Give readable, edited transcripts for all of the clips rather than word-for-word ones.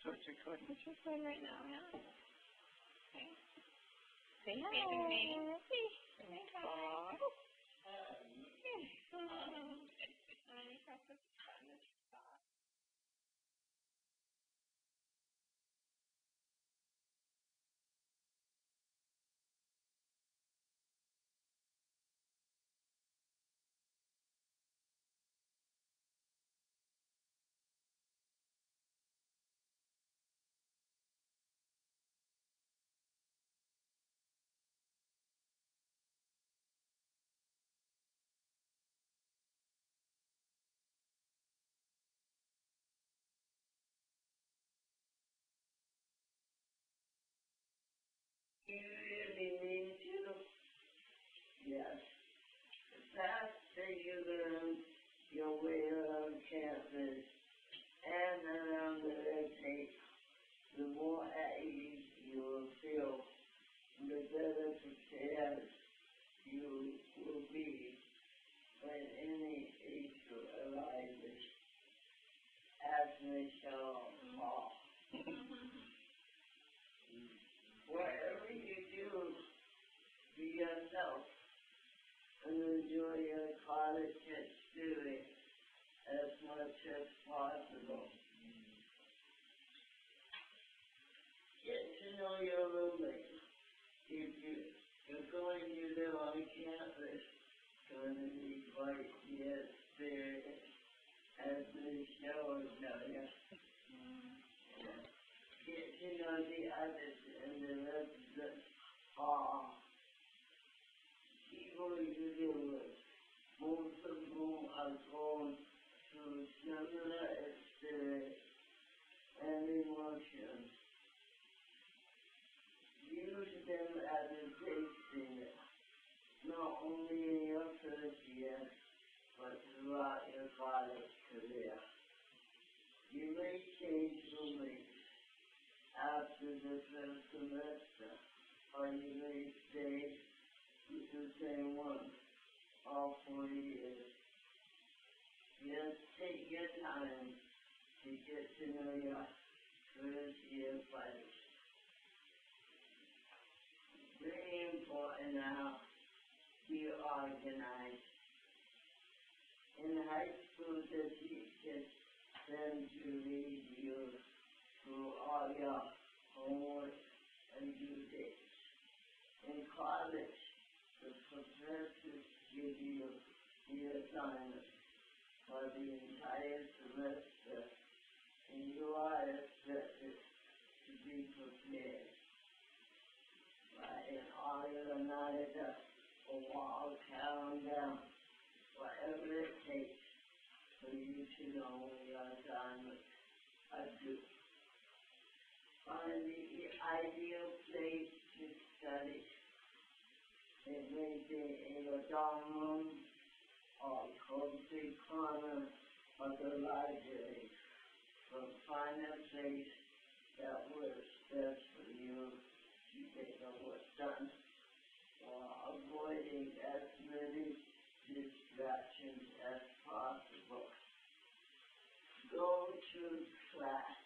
So it's recording. It's recording right now, yeah. Okay. Say hi. Baby me. Say hi. You really need to, yes. The faster you learn your way around campus and around the red tape, the more at ease you will feel, and the better prepared you will be when any issue arises, as they shall fall. Whatever you do, be yourself and enjoy your college experience as much as possible. Get to know your roommate. If you're going to live on campus, it's going to be quite the experience, as the show will tell you. Get to know the others in the resident hall. People you deal with, most of whom are going through similar experience and emotions. Use them as a safety net, not only in your first year, but throughout your college career. You may change roommates after the first semester, or you may stay with the same one all 4 years. Just take your time to get to know your first year buddies. Very important now, be organized. In high school, the teachers tend to lead you through all your homework and due dates. In college, the professors give you the assignment for the entire semester, and you are expected to be prepared. Write an organizer, a wall calendar, whatever it takes for you to know when your assignments are due. Find the ideal place to study. It may be in a dorm room or cozy corner of the library. But find a place that works best for you to get the work done while avoiding as many distractions as possible. Go to class.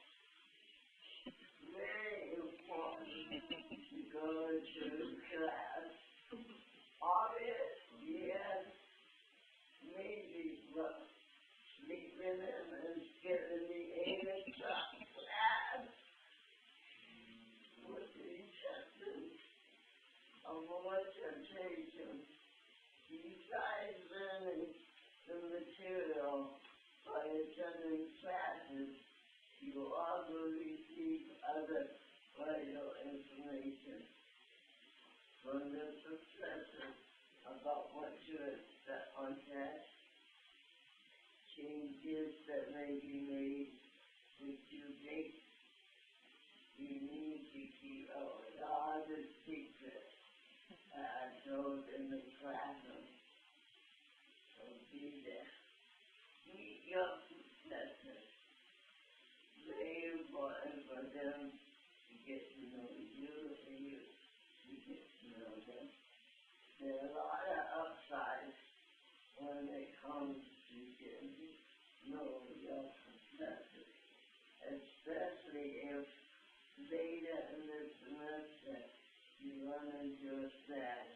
Very important to go to class. Obvious, yes, maybe, but sleeping in and getting the 8 o'clock class with the intention of more temptation. Besides learning the material by attending classes, you also receive other vital information from the professor about what to expect on tests, changes that may be made with due dates. You need to keep all the secrets that are told in the classroom. So be there. Meet your professors. Very important for them to get to know you and you to get to know them. There are a lot of upsides when it comes to getting to know your professors, especially only if later in the semester you run into a snag.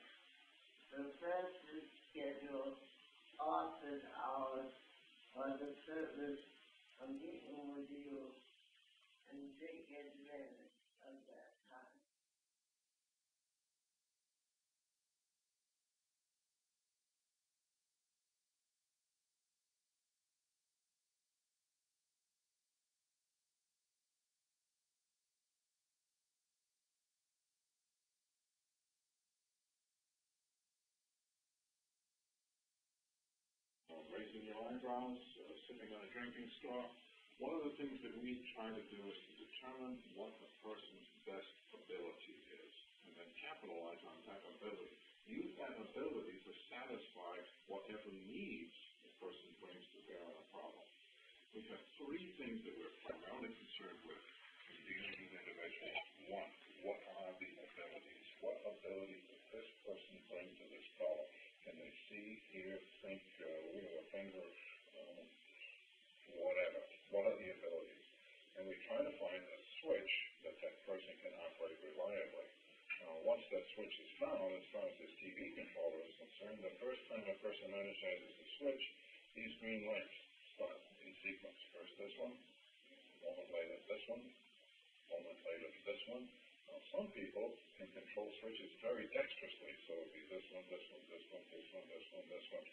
Professors schedule office hours for the purpose of meeting with you and take advantage of that time. Raising your eyebrows, sitting on a drinking straw. One of the things that we try to do is to determine what a person's best ability is, and then capitalize on that ability. Use that ability to satisfy whatever needs the person brings to bear on a problem. We have three things that we're primarily concerned with in dealing with individuals. One, what are the abilities? What abilities does this person bring to this problem? Can they see, hear, think, wiggle a finger, whatever? What are the abilities? And we try to find a switch that person can operate reliably. Once that switch is found, as far as this TV controller is concerned, the first time a person energizes the switch, these green lights start in sequence. First this one, a moment later this one, a moment later this one. Now, some people can control switches very dexterously, so it'll be this one, this one, this one, this one, this one, this one,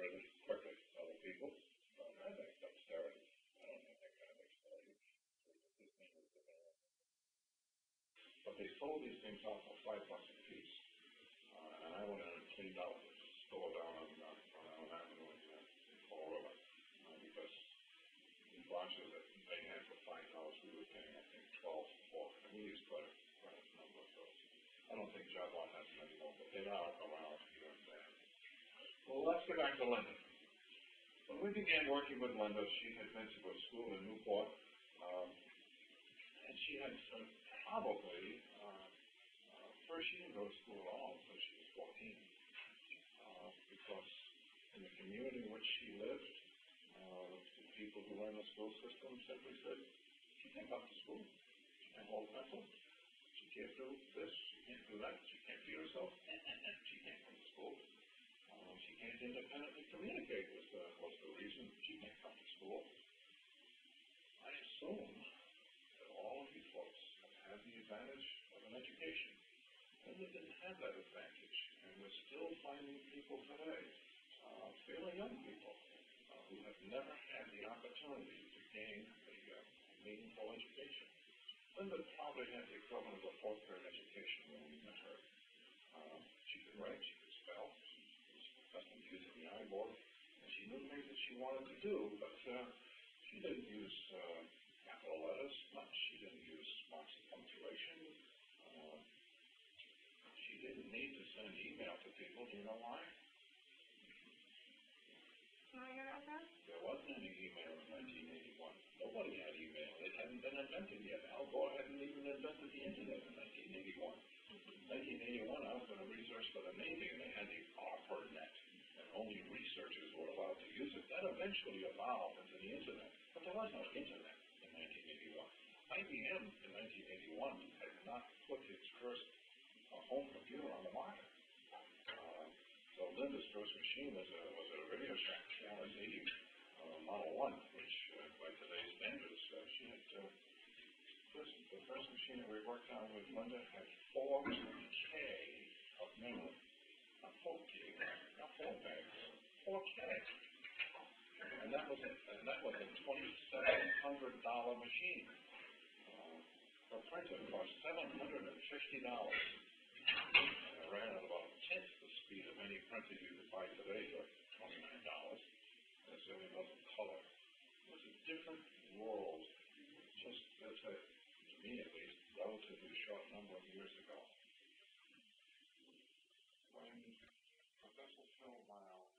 really quickly. Other people don't have that dexterity. I don't have that kind of dexterity. But they sold these things off for $5 a piece. And I went in and cleaned out the store down on Avenue in Fall River, because the boxes that they had for $5, we were paying, I think, $12 for, and we used quite a number of those. I don't think Jaguar has them anymore, but they are around here and there. Well, let's get back to Linda. When we began working with Linda, she had been to a school in Newport, and she had probably, first she didn't go to school at all until she was 14, because in the community in which she lived, the people who ran the school system simply said, she can't go to school, she can't hold a pencil, she can't do this, she can't do that, she can't feed herself, she can't come to school. She can't independently communicate was the reason she can't come to school. I assume that all of you folks have had the advantage of an education. Linda didn't have that advantage, and we're still finding people today, fairly young people, who have never had the opportunity to gain a meaningful education. Linda probably had the equivalent of a fourth-grade education when we met her. She could write, she could spell, she was accustomed to using the iBoard, and she knew things that she wanted to do, but she didn't use capital letters much. She didn't use marks of punctuation. She didn't need to send email to people. Do you know why? There wasn't any email in 1981. Nobody had email. It hadn't been invented yet. Al Gore hadn't even invented the internet in 1981. In 1981, I was doing research for the Navy, and they had the ARPANET, and only researchers were allowed to use it. That eventually evolved into the internet, but there was no internet in 1981. IBM in 1981 had not put its first home computer on the market. So Linda's first machine was a Radio Shack 80 Model 1, which by today's standards, she had the first machine that we worked on with Linda had 4K of memory. Not 4K, not 4 bags, 4K. And that was a $2,700 machine. The printer cost $750. And it ran at about a tenth the speed of any printer you could buy today for $29. And it certainly wasn't color. It was a different world, just as to me at least, relatively short number of years ago. When Professor Phil Miles